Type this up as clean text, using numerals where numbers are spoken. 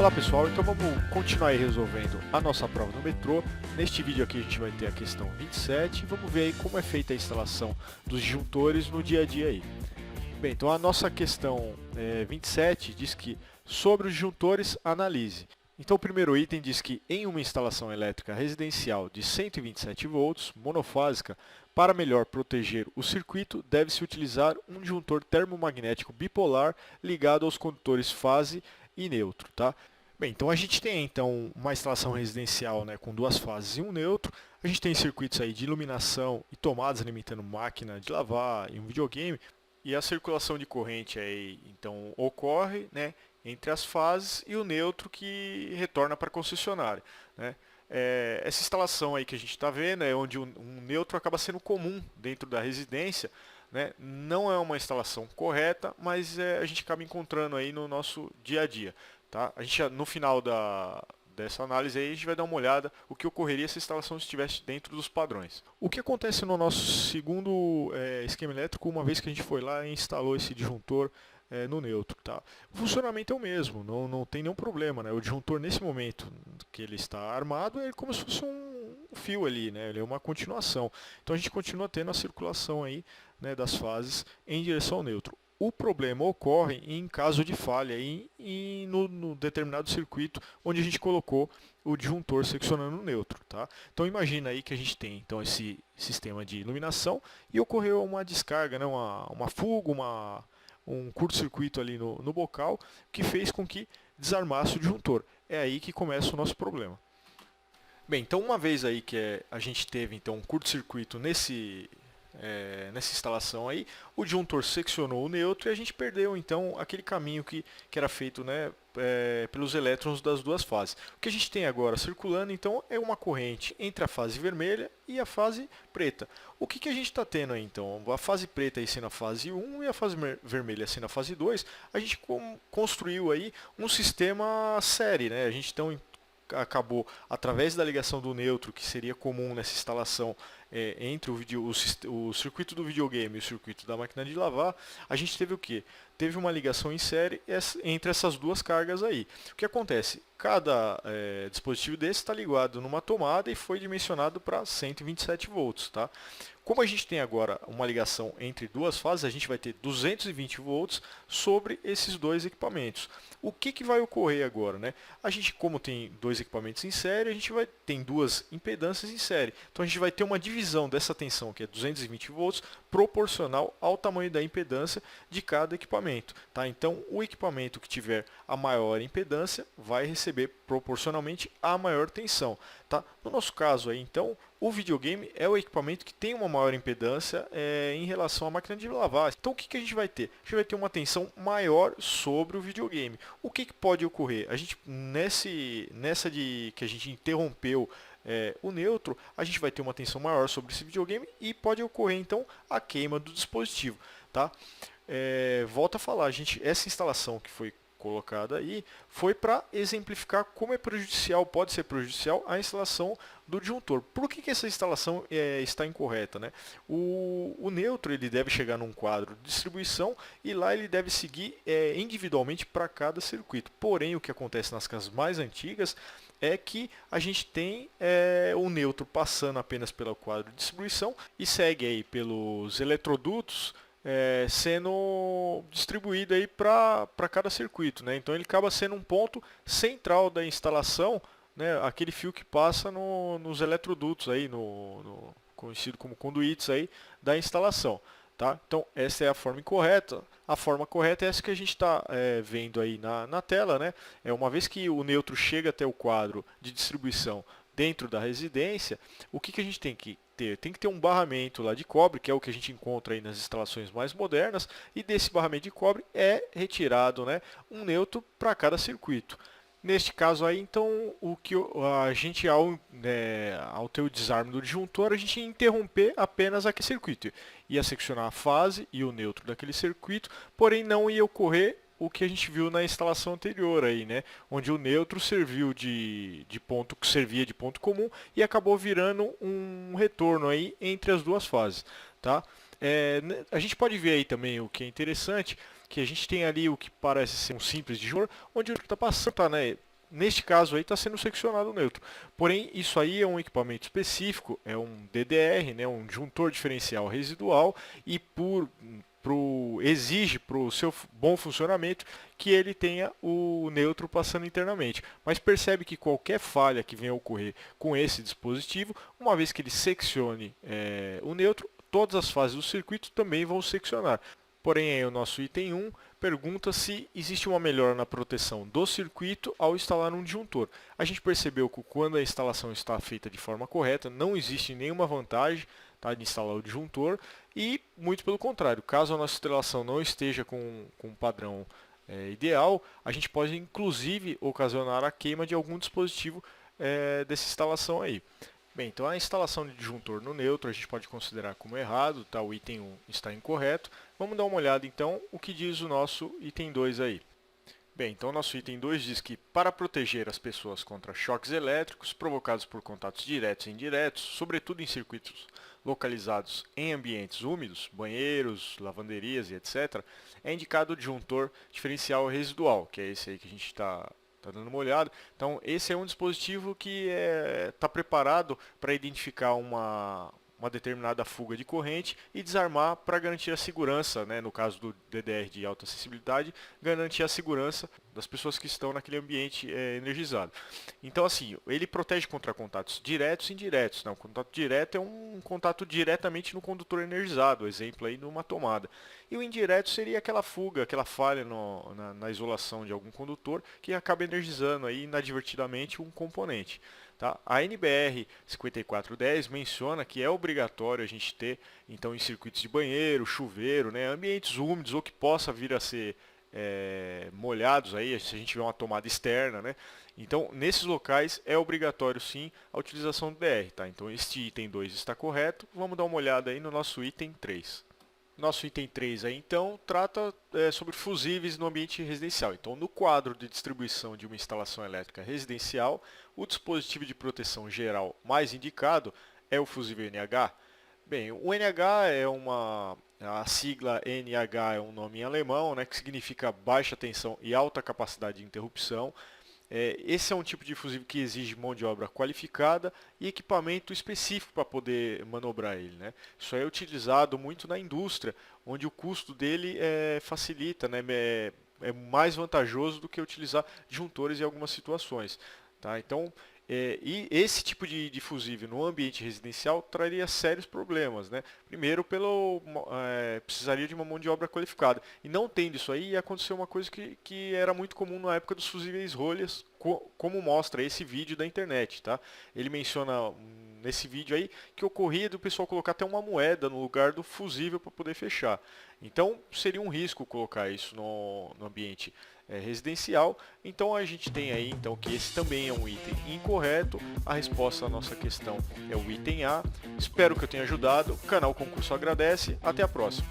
Olá pessoal, então vamos continuar aí resolvendo a nossa prova no metrô. Neste vídeo aqui a gente vai ter a questão 27 e vamos ver aí como é feita a instalação dos disjuntores no dia a dia aí. Bem, então a nossa questão 27 diz que sobre os disjuntores analise. Então o primeiro item diz que em uma instalação elétrica residencial de 127 volts, monofásica, para melhor proteger o circuito, deve-se utilizar um disjuntor termomagnético bipolar ligado aos condutores fase e neutro, tá? Bem, então a gente tem então uma instalação residencial, né, com duas fases e um neutro. A gente tem circuitos aí de iluminação e tomadas alimentando máquina de lavar e um videogame. E a circulação de corrente aí então ocorre, né, entre as fases e o neutro que retorna para a concessionária, né? Essa instalação aí que a gente está vendo é onde um neutro acaba sendo comum dentro da residência, né? Não é uma instalação correta, mas a gente acaba encontrando aí no nosso dia a dia, tá? A gente, no final dessa análise aí, a gente vai dar uma olhada o que ocorreria se a instalação estivesse dentro dos padrões. O que acontece no nosso segundo esquema elétrico, uma vez que a gente foi lá e instalou esse disjuntor no neutro, tá? O funcionamento é o mesmo, não tem nenhum problema, né? O disjuntor nesse momento que ele está armado é como se fosse um fio ali, né? Ele é uma continuação. Então a gente continua tendo a circulação aí, né, das fases em direção ao neutro. O problema ocorre em caso de falha no determinado circuito onde a gente colocou o disjuntor seccionando o neutro, tá? Então imagina aí que a gente tem então esse sistema de iluminação e ocorreu uma descarga, né, uma fuga, um curto-circuito ali no bocal que fez com que desarmasse o disjuntor. É aí que começa o nosso problema. Bem, então uma vez aí que a gente teve então um curto-circuito nessa instalação aí, o disjuntor seccionou o neutro e a gente perdeu então aquele caminho que era feito, né, pelos elétrons das duas fases. O que a gente tem agora circulando então é uma corrente entre a fase vermelha e a fase preta. O que a gente está tendo aí então? A fase preta aí sendo a fase 1 e a fase vermelha sendo a fase 2, a gente construiu aí um sistema série, né? A gente então acabou, através da ligação do neutro, que seria comum nessa instalação entre o circuito do videogame e o circuito da máquina de lavar, a gente teve o quê? Teve uma ligação em série entre essas duas cargas aí. O que acontece? Cada dispositivo desse está ligado numa tomada e foi dimensionado para 127 volts, tá? Como a gente tem agora uma ligação entre duas fases, a gente vai ter 220 volts sobre esses dois equipamentos. O que vai ocorrer agora, né? A gente, como tem dois equipamentos em série, tem duas impedâncias em série. Então a gente vai ter uma divisão dessa tensão, que é 220 volts, proporcional ao tamanho da impedância de cada equipamento, tá? Então o equipamento que tiver a maior impedância vai receber proporcionalmente a maior tensão, tá? No nosso caso aí, então, o videogame é o equipamento que tem uma maior impedância em relação à máquina de lavar. Então o que a gente vai ter? A gente vai ter uma tensão maior sobre o videogame. O que pode ocorrer? A gente, nessa de que a gente interrompeu o neutro, a gente vai ter uma tensão maior sobre esse videogame e pode ocorrer então a queima do dispositivo, tá? Volto a falar, essa instalação que foi colocada aí foi para exemplificar como pode ser prejudicial a instalação do disjuntor. Por que essa instalação está incorreta, né? O neutro ele deve chegar num quadro de distribuição e lá ele deve seguir individualmente para cada circuito. Porém, o que acontece nas casas mais antigas é que a gente tem o neutro passando apenas pelo quadro de distribuição e segue aí pelos eletrodutos sendo distribuído aí para cada circuito, né? Então ele acaba sendo um ponto central da instalação, né? Aquele fio que passa nos eletrodutos aí, conhecido como conduítes aí da instalação, tá? Então essa é a forma incorreta. A forma correta é essa que a gente está vendo aí na tela, né? Uma vez que o neutro chega até o quadro de distribuição dentro da residência, o que a gente tem que ter? Tem que ter um barramento lá de cobre, que é o que a gente encontra aí nas instalações mais modernas, e desse barramento de cobre é retirado, né, um neutro para cada circuito. Neste caso aí, então, o que a gente, ao ter o desarme do disjuntor, a gente ia interromper apenas aquele circuito. Ia seccionar a fase e o neutro daquele circuito, porém não ia ocorrer o que a gente viu na instalação anterior aí, né? Onde o neutro serviu servia de ponto comum e acabou virando um retorno aí entre as duas fases, tá? A gente pode ver aí também o que é interessante, que a gente tem ali o que parece ser um simples disjuntor, onde o que está passando, tá, né, neste caso aí está sendo seccionado o neutro. Porém, isso aí é um equipamento específico, é um DDR, né, um disjuntor diferencial residual, e exige para o seu bom funcionamento que ele tenha o neutro passando internamente. Mas percebe que qualquer falha que venha a ocorrer com esse dispositivo, uma vez que ele seccione o neutro, todas as fases do circuito também vão seccionar. Porém, aí o nosso item 1 pergunta se existe uma melhora na proteção do circuito ao instalar um disjuntor. A gente percebeu que quando a instalação está feita de forma correta, não existe nenhuma vantagem, tá, de instalar o disjuntor, e muito pelo contrário, caso a nossa instalação não esteja com um padrão ideal, a gente pode inclusive ocasionar a queima de algum dispositivo dessa instalação aí. Bem, então a instalação de disjuntor no neutro a gente pode considerar como errado, tá? O item 1 está incorreto. Vamos dar uma olhada então o que diz o nosso item 2 aí. Bem, então o nosso item 2 diz que para proteger as pessoas contra choques elétricos provocados por contatos diretos e indiretos, sobretudo em circuitos localizados em ambientes úmidos, banheiros, lavanderias e etc., é indicado o disjuntor diferencial residual, que é esse aí que a gente está dando uma olhada. Então, esse é um dispositivo que está preparado para identificar uma determinada fuga de corrente e desarmar para garantir a segurança, né, no caso do DDR de alta acessibilidade, garantir a segurança das pessoas que estão naquele ambiente energizado. Então, assim, ele protege contra contatos diretos e indiretos. Não, o contato direto é um contato diretamente no condutor energizado, exemplo aí numa tomada. E o indireto seria aquela fuga, aquela falha na isolação de algum condutor que acaba energizando aí inadvertidamente um componente. Tá? A NBR 5410 menciona que é obrigatório a gente ter, então, em circuitos de banheiro, chuveiro, né, ambientes úmidos ou que possa vir a ser molhados, aí, se a gente tiver uma tomada externa. Né? Então, nesses locais é obrigatório sim a utilização do DR. Tá? Então, este item 2 está correto. Vamos dar uma olhada aí no nosso item 3. Nosso item 3 aí, então, trata sobre fusíveis no ambiente residencial. Então, no quadro de distribuição de uma instalação elétrica residencial, o dispositivo de proteção geral mais indicado é o fusível NH. Bem, o NH a sigla NH é um nome em alemão, né, que significa baixa tensão e alta capacidade de interrupção. Esse é um tipo de fusível que exige mão de obra qualificada e equipamento específico para poder manobrar ele. Né? Isso é utilizado muito na indústria, onde o custo dele facilita, né? É mais vantajoso do que utilizar disjuntores em algumas situações. Tá? Então, e esse tipo de fusível no ambiente residencial traria sérios problemas. Né? Primeiro, precisaria de uma mão de obra qualificada. E não tendo isso aí, ia acontecer uma coisa que era muito comum na época dos fusíveis rolhas, como mostra esse vídeo da internet. Tá? Ele menciona nesse vídeo aí que ocorria do pessoal colocar até uma moeda no lugar do fusível para poder fechar. Então, seria um risco colocar isso no ambiente residencial. Então a gente tem aí então que esse também é um item incorreto. A resposta à nossa questão é o item A. Espero que eu tenha ajudado. O canal Concurso agradece. Até a próxima.